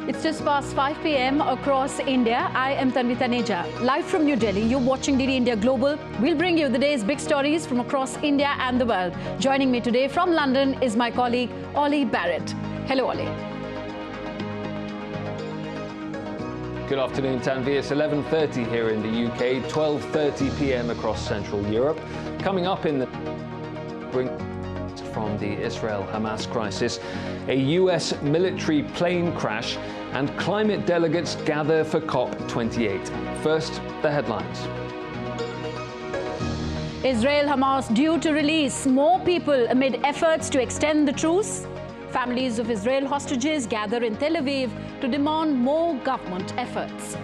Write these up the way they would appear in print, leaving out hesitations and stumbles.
It's just past 5 p.m. across India. I am Tanvi Taneja. Live from New Delhi, you're watching DD India Global. We'll bring you the day's big stories from across India and the world. Joining me today from London is my colleague, Ollie Barrett. Hello, Ollie. Good afternoon, Tanvi. It's 11:30 here in the UK, 12:30 p.m. across Central Europe. Coming up in the from the Israel-Hamas crisis, a US military plane crash, and climate delegates gather for COP28. First, the headlines. Israel-Hamas due to release more people amid efforts to extend the truce. Families of Israel hostages gather in Tel Aviv to demand more government efforts.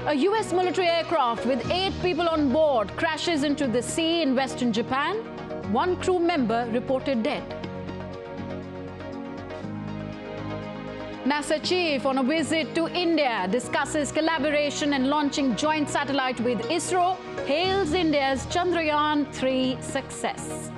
A US military aircraft with 8 people on board crashes into the sea in western Japan. One crew member reported dead. NASA chief on a visit to India discusses collaboration and launching joint satellite with ISRO, hails India's Chandrayaan-3 success.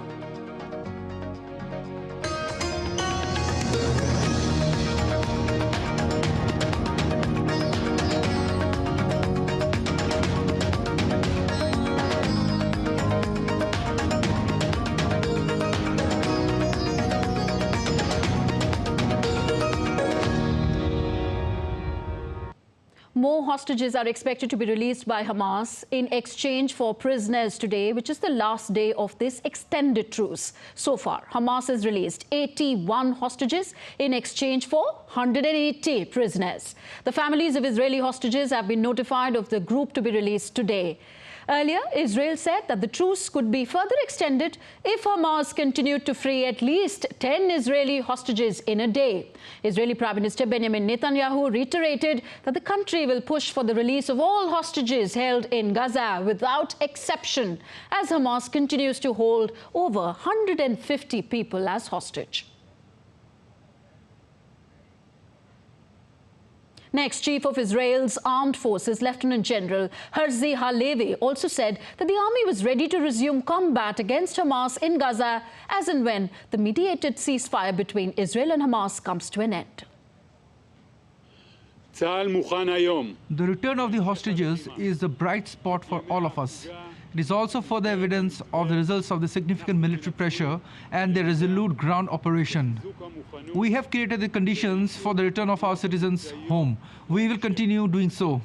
More hostages are expected to be released by Hamas in exchange for prisoners today, which is the last day of this extended truce. So far, Hamas has released 81 hostages in exchange for 180 prisoners. The families of Israeli hostages have been notified of the group to be released today. Earlier, Israel said that the truce could be further extended if Hamas continued to free at least 10 Israeli hostages in a day. Israeli Prime Minister Benjamin Netanyahu reiterated that the country will push for the release of all hostages held in Gaza without exception, as Hamas continues to hold over 150 people as hostage. Next, Chief of Israel's Armed Forces, Lieutenant General Herzi Halevi, also said that the army was ready to resume combat against Hamas in Gaza as and when the mediated ceasefire between Israel and Hamas comes to an end. The return of the hostages is a bright spot for all of us. It is also further evidence of the results of the significant military pressure and the resolute ground operation. We have created the conditions for the return of our citizens home. We will continue doing so.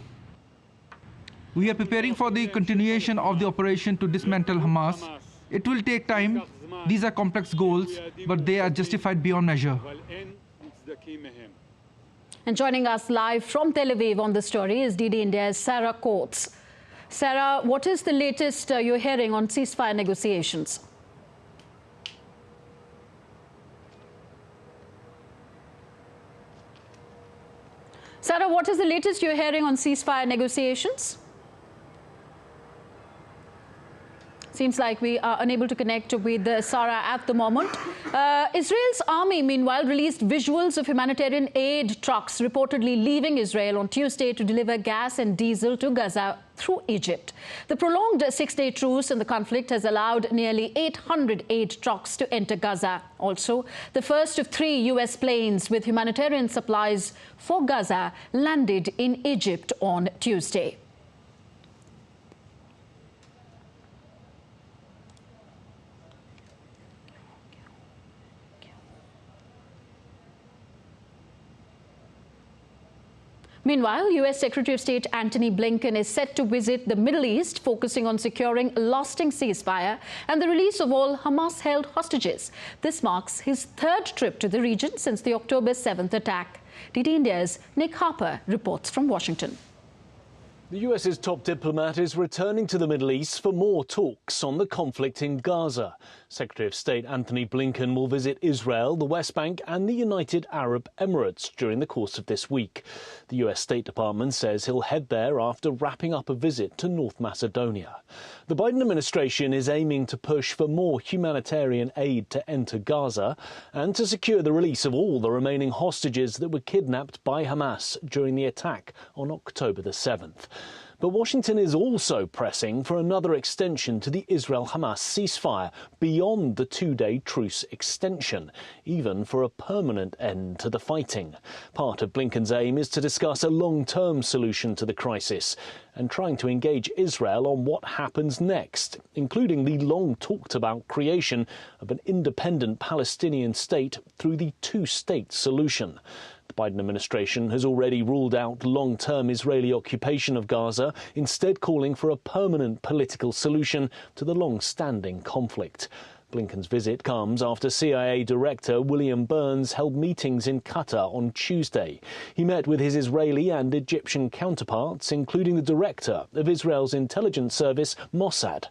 We are preparing for the continuation of the operation to dismantle Hamas. It will take time. These are complex goals, but they are justified beyond measure. And joining us live from Tel Aviv on the story is DD India's Sarah Coates. Sarah, what is the latest you're hearing on ceasefire negotiations? Sarah, what is the latest you're hearing on ceasefire negotiations? Seems like we are unable to connect with Sarah at the moment. Israel's army, meanwhile, released visuals of humanitarian aid trucks reportedly leaving Israel on Tuesday to deliver gas and diesel to Gaza through Egypt. The prolonged 6-day truce in the conflict has allowed nearly 800 aid trucks to enter Gaza. Also, the first of 3 US planes with humanitarian supplies for Gaza landed in Egypt on Tuesday. Meanwhile, US Secretary of State Antony Blinken is set to visit the Middle East, focusing on securing a lasting ceasefire and the release of all Hamas-held hostages. This marks his 3rd trip to the region since the October 7th attack. DD India's Nick Harper reports from Washington. The US's top diplomat is returning to the Middle East for more talks on the conflict in Gaza. Secretary of State Antony Blinken will visit Israel, the West Bank and the United Arab Emirates during the course of this week. The US State Department says he'll head there after wrapping up a visit to North Macedonia. The Biden administration is aiming to push for more humanitarian aid to enter Gaza and to secure the release of all the remaining hostages that were kidnapped by Hamas during the attack on October the 7th. But Washington is also pressing for another extension to the Israel-Hamas ceasefire beyond the two-day truce extension, even for a permanent end to the fighting. Part of Blinken's aim is to discuss a long-term solution to the crisis and trying to engage Israel on what happens next, including the long-talked-about creation of an independent Palestinian state through the two-state solution. The Biden administration has already ruled out long-term Israeli occupation of Gaza, instead calling for a permanent political solution to the long-standing conflict. Blinken's visit comes after CIA Director William Burns held meetings in Qatar on Tuesday. He met with his Israeli and Egyptian counterparts, including the director of Israel's intelligence service, Mossad.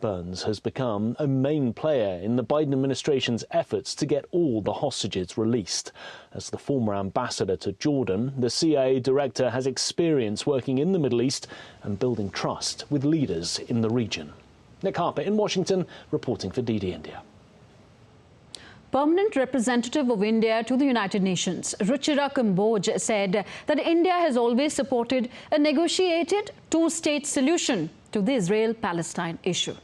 Burns has become a main player in the Biden administration's efforts to get all the hostages released. As the former ambassador to Jordan, the CIA director has experience working in the Middle East and building trust with leaders in the region. Nick Harper in Washington, reporting for DD India. Permanent representative of India to the United Nations, Ruchira Kamboj, said that India has always supported a negotiated two-state solution to the Israel-Palestine issue.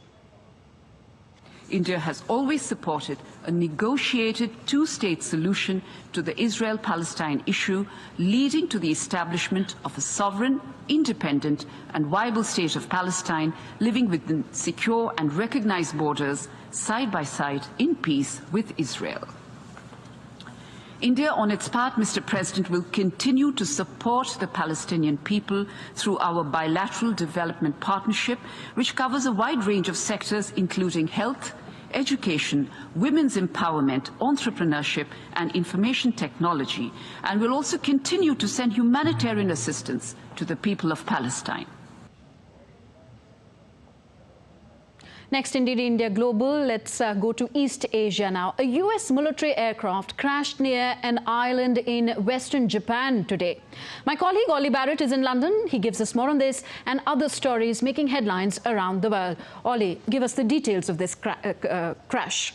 India has always supported a negotiated two-state solution to the Israel-Palestine issue, leading to the establishment of a sovereign, independent and viable state of Palestine, living within secure and recognized borders, side by side in peace with Israel. India, on its part, Mr. President, will continue to support the Palestinian people through our bilateral development partnership, which covers a wide range of sectors, including health, education, women's empowerment, entrepreneurship and information technology, and will also continue to send humanitarian assistance to the people of Palestine. Next, indeed, India Global. Let's go to East Asia now. A US military aircraft crashed near an island in western Japan today. My colleague Ollie Barrett is in London. He gives us more on this and other stories making headlines around the world. Ollie, give us the details of this crash.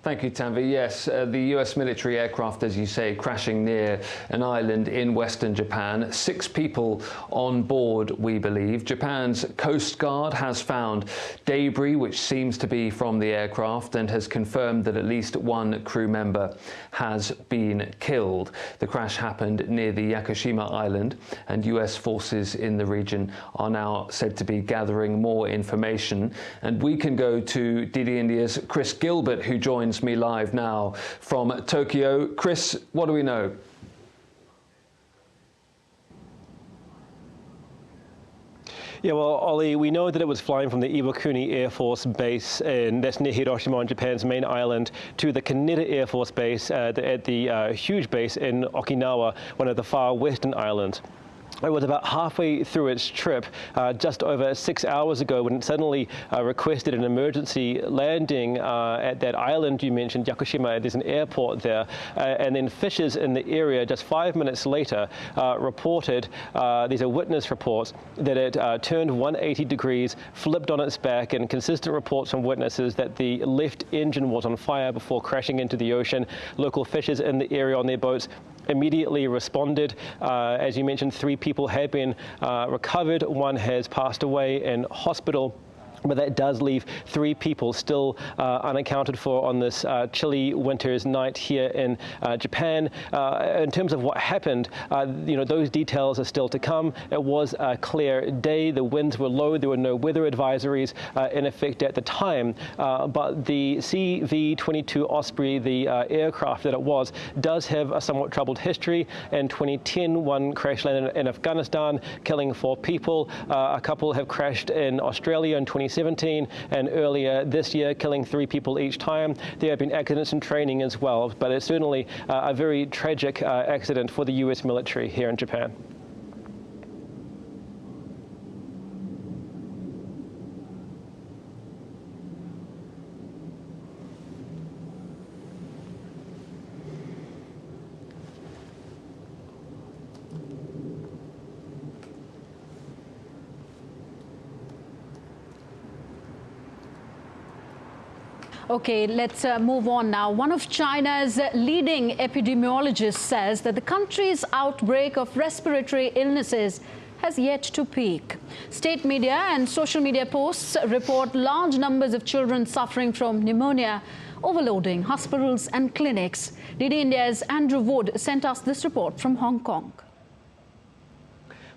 Thank you, Tanvi. Yes, the US military aircraft, as you say, crashing near an island in western Japan. 6 people on board, we believe. Japan's Coast Guard has found debris which seems to be from the aircraft and has confirmed that at least 1 crew member has been killed. The crash happened near the Yakushima Island, and US forces in the region are now said to be gathering more information. And we can go to DD India's Chris Gilbert, who joins me live now from Tokyo. Chris, what do we know? Yeah, well, Ollie, we know that it was flying from the Iwakuni Air Force Base, that's near Hiroshima on Japan's main island, to the Kaneda Air Force Base at the huge base in Okinawa, one of the far western islands. It was about halfway through its trip, just over 6 hours ago, when it suddenly requested an emergency landing at that island you mentioned, Yakushima. There's an airport there. And then fishers in the area just 5 minutes later reported, these are witness reports, that it turned 180 degrees, flipped on its back, and consistent reports from witnesses that the left engine was on fire before crashing into the ocean. Local fishers in the area on their boats immediately responded. As you mentioned, 3 people have been recovered. 1 has passed away in hospital. But that does leave 3 people still unaccounted for on this chilly winter's night here in Japan. In terms of what happened, those details are still to come. It was a clear day. The winds were low. There were no weather advisories in effect at the time. But the CV-22 Osprey, the aircraft that it was, does have a somewhat troubled history. In 2010, 1 crash landed in Afghanistan, killing 4 people. A couple have crashed in Australia in 2017, and earlier this year, killing 3 people each time. There have been accidents in training as well, but it's certainly a very tragic accident for the US military here in Japan. Okay, let's move on now. One of China's leading epidemiologists says that the country's outbreak of respiratory illnesses has yet to peak. State media and social media posts report large numbers of children suffering from pneumonia, overloading hospitals and clinics. DD India's Andrew Wood sent us this report from Hong Kong.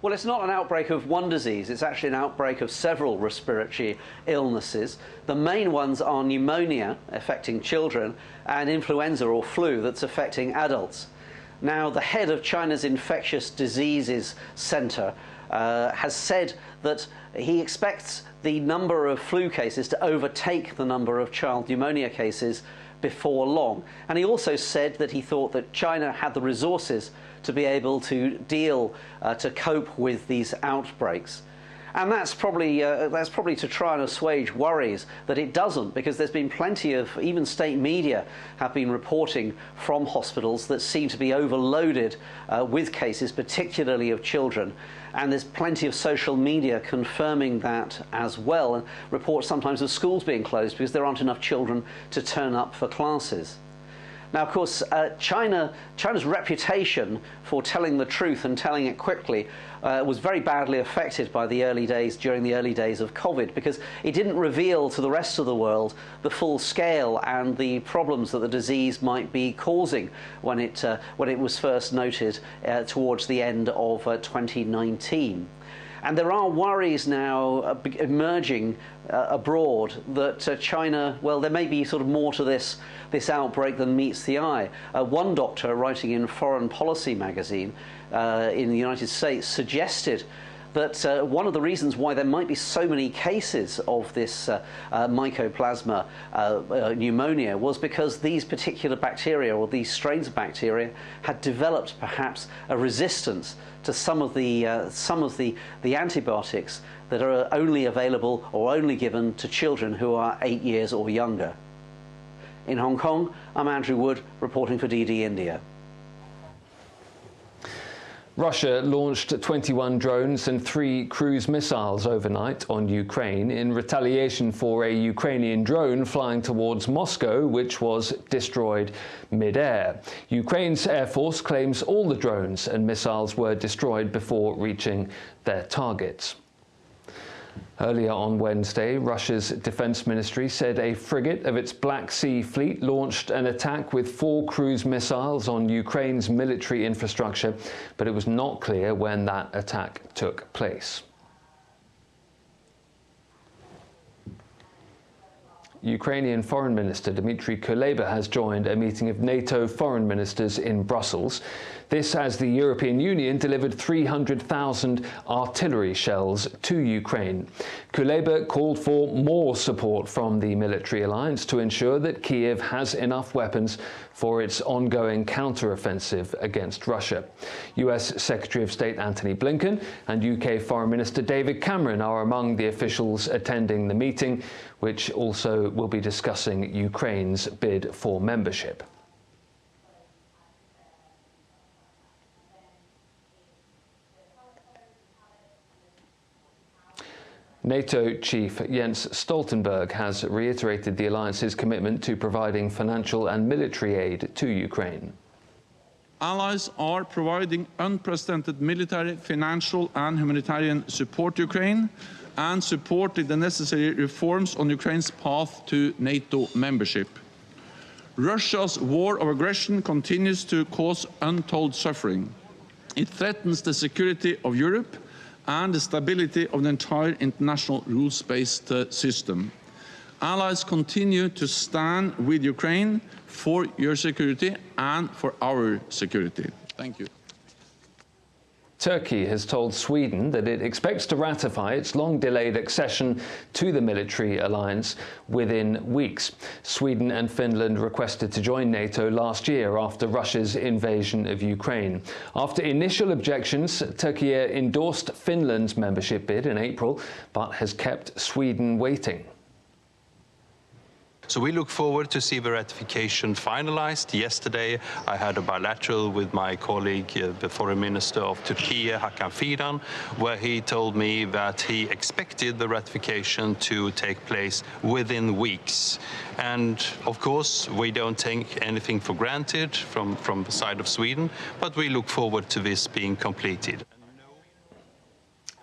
Well, it's not an outbreak of one disease, it's actually an outbreak of several respiratory illnesses. The main ones are pneumonia, affecting children, and influenza or flu that's affecting adults. Now, the head of China's Infectious Diseases Center has said that he expects the number of flu cases to overtake the number of child pneumonia cases before long. And he also said that he thought that China had the resources to be able to to cope with these outbreaks. And that's probably to try and assuage worries that it doesn't, because there's been plenty of, even state media have been reporting from hospitals that seem to be overloaded with cases, particularly of children. And there's plenty of social media confirming that as well, and reports sometimes of schools being closed because there aren't enough children to turn up for classes. Now, of course, China's reputation for telling the truth and telling it quickly was very badly affected by during the early days of COVID, because it didn't reveal to the rest of the world the full scale and the problems that the disease might be causing when it was first noted towards the end of 2019. And there are worries now emerging abroad that China, well, there may be sort of more to this outbreak than meets the eye. One doctor writing in Foreign Policy magazine in the United States suggested that one of the reasons why there might be so many cases of this mycoplasma pneumonia was because these particular bacteria, or these strains of bacteria, had developed perhaps a resistance to some of the antibiotics that are only available or only given to children who are 8 years or younger. In Hong Kong, I'm Andrew Wood, reporting for DD India. Russia launched 21 drones and 3 cruise missiles overnight on Ukraine in retaliation for a Ukrainian drone flying towards Moscow, which was destroyed mid-air. Ukraine's Air Force claims all the drones and missiles were destroyed before reaching their targets. Earlier on Wednesday, Russia's defense ministry said a frigate of its Black Sea fleet launched an attack with 4 cruise missiles on Ukraine's military infrastructure, but it was not clear when that attack took place. Ukrainian Foreign Minister Dmitry Kuleba has joined a meeting of NATO foreign ministers in Brussels. This as the European Union delivered 300,000 artillery shells to Ukraine. Kuleba called for more support from the military alliance to ensure that Kiev has enough weapons for its ongoing counter-offensive against Russia. US Secretary of State Antony Blinken and UK Foreign Minister David Cameron are among the officials attending the meeting, which also will be discussing Ukraine's bid for membership. NATO chief Jens Stoltenberg has reiterated the alliance's commitment to providing financial and military aid to Ukraine. Allies are providing unprecedented military, financial and humanitarian support to Ukraine and supporting the necessary reforms on Ukraine's path to NATO membership. Russia's war of aggression continues to cause untold suffering. It threatens the security of Europe and the stability of the entire international rules-based system. Allies continue to stand with Ukraine for your security and for our security. Thank you. Turkey has told Sweden that it expects to ratify its long-delayed accession to the military alliance within weeks. Sweden and Finland requested to join NATO last year after Russia's invasion of Ukraine. After initial objections, Turkey endorsed Finland's membership bid in April, but has kept Sweden waiting. So we look forward to see the ratification finalized. Yesterday, I had a bilateral with my colleague, the Foreign Minister of Turkey, Hakan Fidan, where he told me that he expected the ratification to take place within weeks. And of course, we don't take anything for granted from the side of Sweden, but we look forward to this being completed.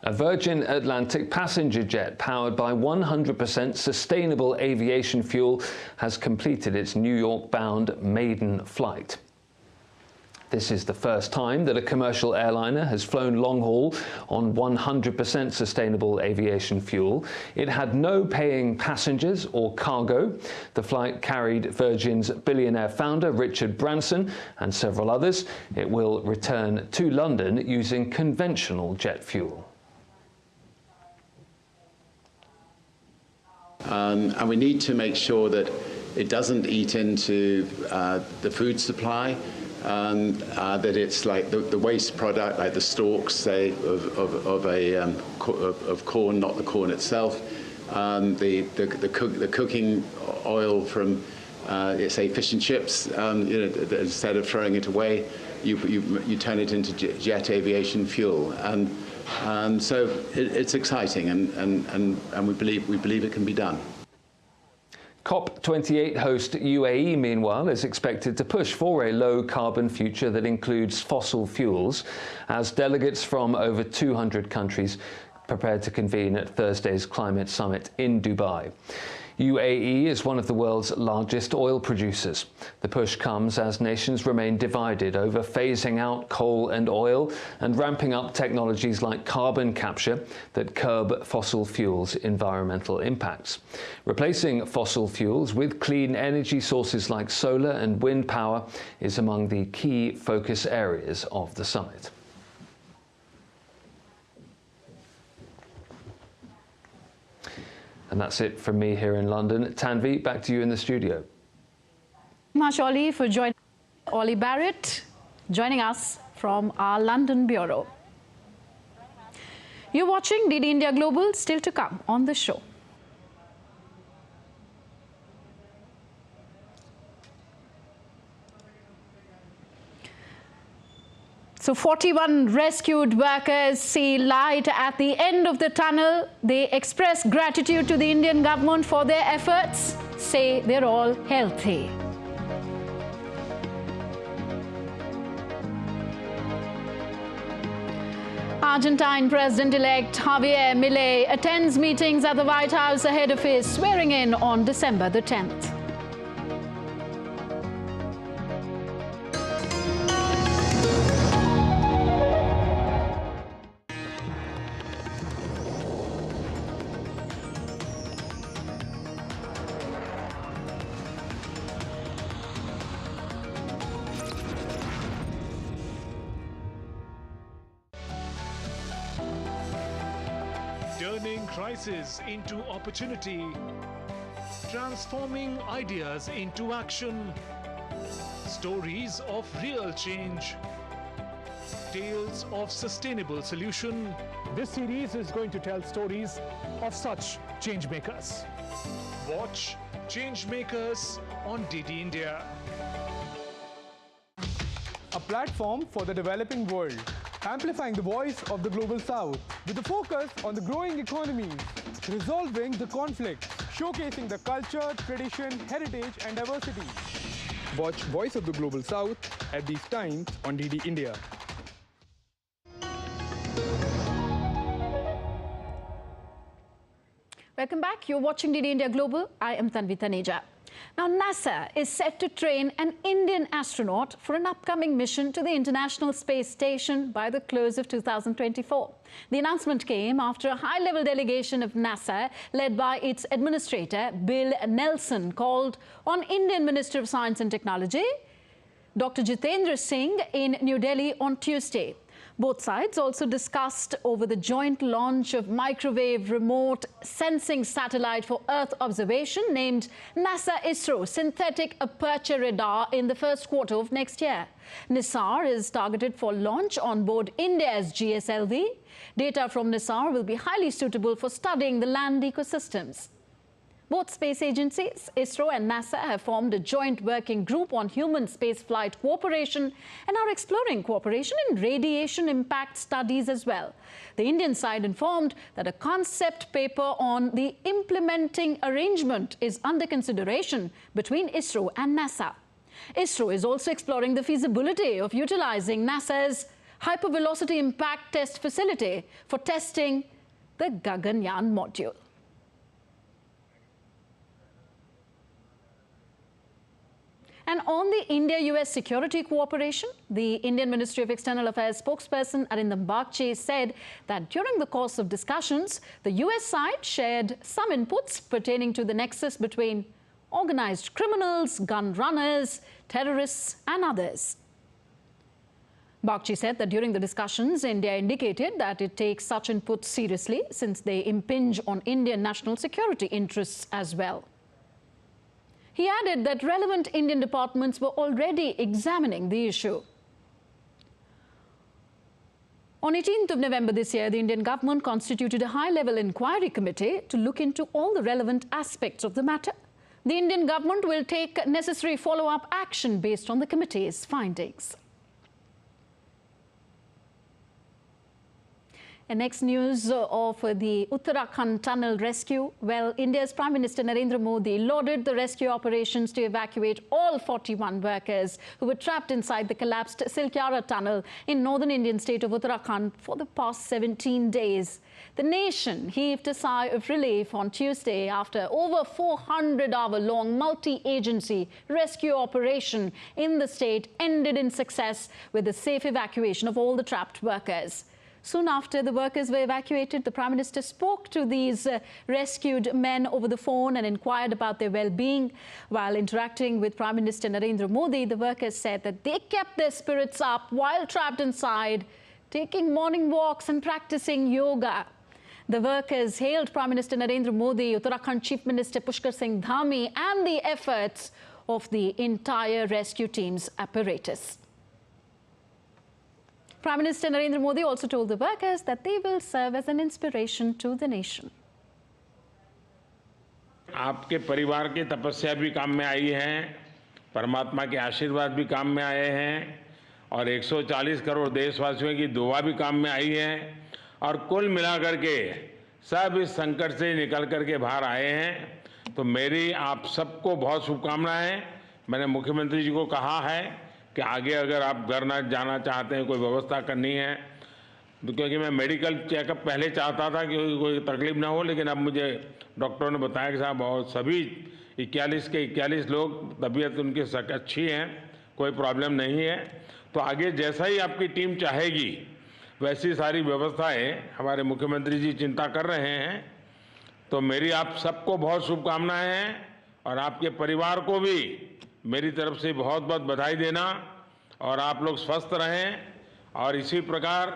A Virgin Atlantic passenger jet powered by 100% sustainable aviation fuel has completed its New York-bound maiden flight. This is the first time that a commercial airliner has flown long-haul on 100% sustainable aviation fuel. It had no paying passengers or cargo. The flight carried Virgin's billionaire founder Richard Branson and several others. It will return to London using conventional jet fuel. And we need to make sure that it doesn't eat into the food supply, that it's like the waste product, like the stalks, say, of corn, not the corn itself, the cooking oil from, say, fish and chips. Instead of throwing it away, you turn it into jet aviation fuel. And so it's exciting, and we believe it can be done. COP28 host UAE, meanwhile, is expected to push for a low-carbon future that includes fossil fuels, as delegates from over 200 countries prepared to convene at Thursday's climate summit in Dubai. UAE is one of the world's largest oil producers. The push comes as nations remain divided over phasing out coal and oil and ramping up technologies like carbon capture that curb fossil fuels' environmental impacts. Replacing fossil fuels with clean energy sources like solar and wind power is among the key focus areas of the summit. And that's it from me here in London. Tanvi, back to you in the studio. Much, Ollie, for joining. Ollie Barrett joining us from our London bureau. You're watching DD India Global, still to come on the show. So 41 rescued workers see light at the end of the tunnel. They express gratitude to the Indian government for their efforts, say they're all healthy. Argentine President-elect Javier Milei attends meetings at the White House ahead of his swearing-in on December the 10th. Turning crisis into opportunity, transforming ideas into action, stories of real change, tales of sustainable solution. This series is going to tell stories of such changemakers. Watch Changemakers on DD India. A platform for the developing world, amplifying the voice of the Global South with a focus on the growing economies, resolving the conflicts, showcasing the culture, tradition, heritage and diversity. Watch Voice of the Global South at these times on DD India. Welcome back. You're watching DD India Global. I am Tanvi Taneja. Now, NASA is set to train an Indian astronaut for an upcoming mission to the International Space Station by the close of 2024. The announcement came after a high-level delegation of NASA, led by its administrator, Bill Nelson, called on Indian Minister of Science and Technology, Dr. Jitendra Singh, in New Delhi on Tuesday. Both sides also discussed over the joint launch of microwave remote sensing satellite for Earth observation named NASA-ISRO Synthetic Aperture Radar in the first quarter of next year. NISAR is targeted for launch on board India's GSLV. Data from NISAR will be highly suitable for studying the land ecosystems. Both space agencies, ISRO and NASA, have formed a joint working group on human spaceflight cooperation and are exploring cooperation in radiation impact studies as well. The Indian side informed that a concept paper on the implementing arrangement is under consideration between ISRO and NASA. ISRO is also exploring the feasibility of utilizing NASA's hypervelocity impact test facility for testing the Gaganyaan module. And on the India-US security cooperation, the Indian Ministry of External Affairs spokesperson Arindam Bagchi said that during the course of discussions, the US side shared some inputs pertaining to the nexus between organized criminals, gun runners, terrorists and others. Bagchi said that during the discussions, India indicated that it takes such inputs seriously since they impinge on Indian national security interests as well. He added that relevant Indian departments were already examining the issue. On 18th of November this year, the Indian government constituted a high-level inquiry committee to look into all the relevant aspects of the matter. The Indian government will take necessary follow-up action based on the committee's findings. And next news of the Uttarakhand tunnel rescue. Well, India's Prime Minister Narendra Modi lauded the rescue operations to evacuate all 41 workers who were trapped inside the collapsed Silkyara tunnel in northern Indian state of Uttarakhand for the past 17 days. The nation heaved a sigh of relief on Tuesday after over 400-hour-long multi-agency rescue operation in the state ended in success with the safe evacuation of all the trapped workers. Soon after the workers were evacuated, the Prime Minister spoke to these rescued men over the phone and inquired about their well-being. While interacting with Prime Minister Narendra Modi, the workers said that they kept their spirits up while trapped inside, taking morning walks and practicing yoga. The workers hailed Prime Minister Narendra Modi, Uttarakhand Chief Minister Pushkar Singh Dhami and the efforts of the entire rescue team's apparatus. Prime Minister Narendra Modi also told the workers that they will serve as an inspiration to the nation. आपके परिवार की तपस्या भी काम में आई है, परमात्मा के आशीर्वाद भी काम में आए हैं और 140 करोड़ देशवासियों की दुआ भी काम में आई है और कुल मिलाकर के सब इस संकट से निकल करके बाहर आए हैं। तो मेरी आप सबको बहुत शुभकामनाएं। मैंने मुख्यमंत्री जी को कहा है कि आगे अगर आप घर न जाना चाहते हैं, कोई व्यवस्था करनी है, तो क्योंकि मैं मेडिकल चेकअप पहले चाहता था कि कोई तकलीफ ना हो, लेकिन अब मुझे डॉक्टरों ने बताया कि साहब और सभी 41 के 41 लोग तबीयत उनकी अच्छी है, कोई प्रॉब्लम नहीं है। तो आगे जैसा ही आपकी टीम चाहेगी वैसी सारी व्यवस्थाएं हमारे मुख्यमंत्री जी चिंता कर रहे हैं। तो मेरी आप सबको बहुत शुभकामनाएं हैं और आपके परिवार को भी मेरी तरफ से बहुत बहुत बधाई देना और आप लोग स्वस्थ रहें और इसी प्रकार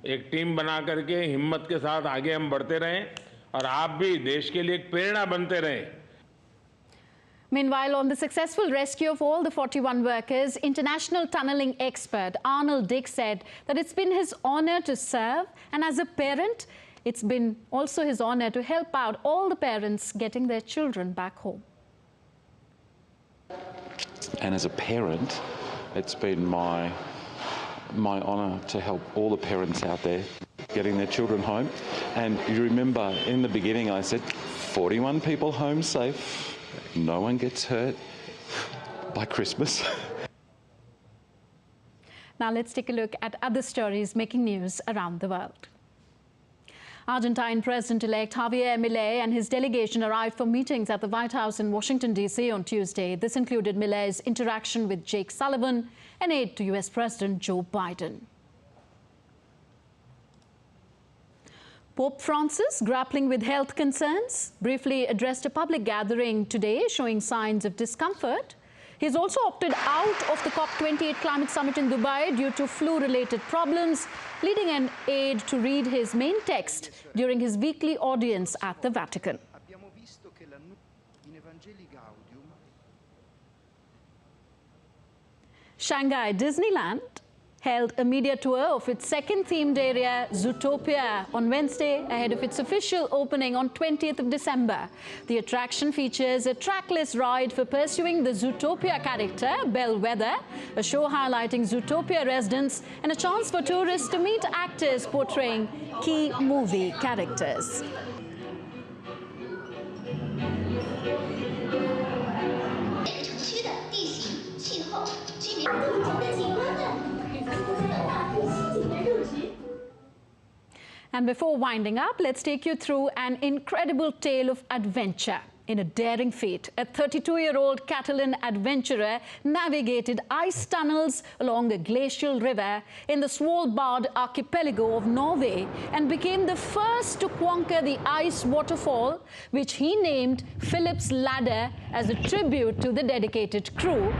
एक टीम बना करके हिम्मत के साथ आगे हम बढ़ते रहें और आप भी देश के लिए एक प्रेरणा बनते रहें। Meanwhile, on the successful rescue of all the 41 workers, international tunneling expert Arnold Dick said that it's been his honor to serve, and as a parent, it's been also his honor to help out all the parents getting their children back home. And as a parent, it's been my honour to help all the parents out there getting their children home. And you remember in the beginning I said 41 people home safe, no one gets hurt by Christmas. Now let's take a look at other stories making news around the world. Argentine President-elect Javier Milei and his delegation arrived for meetings at the White House in Washington, D.C. on Tuesday. This included Milei's interaction with Jake Sullivan, an aide to U.S. President Joe Biden. Pope Francis, grappling with health concerns, briefly addressed a public gathering today showing signs of discomfort. He's also opted out of the COP28 climate summit in Dubai due to flu-related problems, leading an aide to read his main text during his weekly audience at the Vatican. Shanghai Disneyland held a media tour of its second themed area, Zootopia, on Wednesday ahead of its official opening on 20th of December. The attraction features a trackless ride for pursuing the Zootopia character, Bellwether, a show highlighting Zootopia residents, and a chance for tourists to meet actors portraying key movie characters. And before winding up, let's take you through an incredible tale of adventure. In a daring feat, a 32-year-old Catalan adventurer navigated ice tunnels along a glacial river in the Svalbard archipelago of Norway and became the first to conquer the ice waterfall, which he named Philip's Ladder as a tribute to the dedicated crew.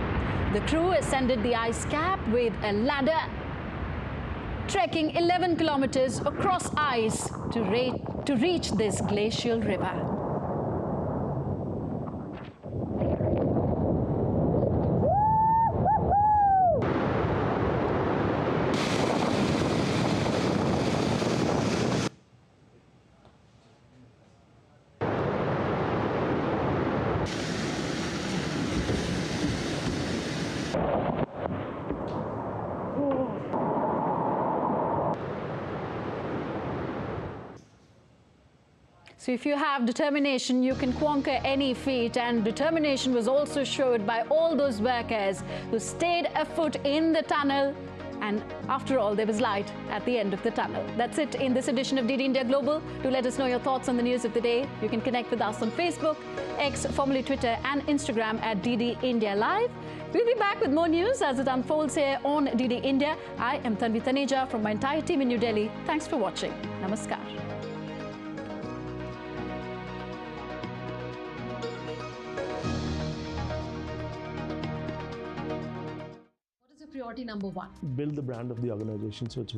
The crew ascended the ice cap with a ladder, trekking 11 kilometers across ice to reach this glacial river. So if you have determination, you can conquer any feat, and determination was also showed by all those workers who stayed afoot in the tunnel, and after all, there was light at the end of the tunnel. That's it in this edition of DD India Global. Do let us know your thoughts on the news of the day. You can connect with us on Facebook, X, formerly Twitter, and Instagram at DD India Live. We'll be back with more news as it unfolds here on DD India. I am Tanvi Taneja from my entire team in New Delhi. Thanks for watching. Namaskar. Priority number one. Build the brand of the organization so it's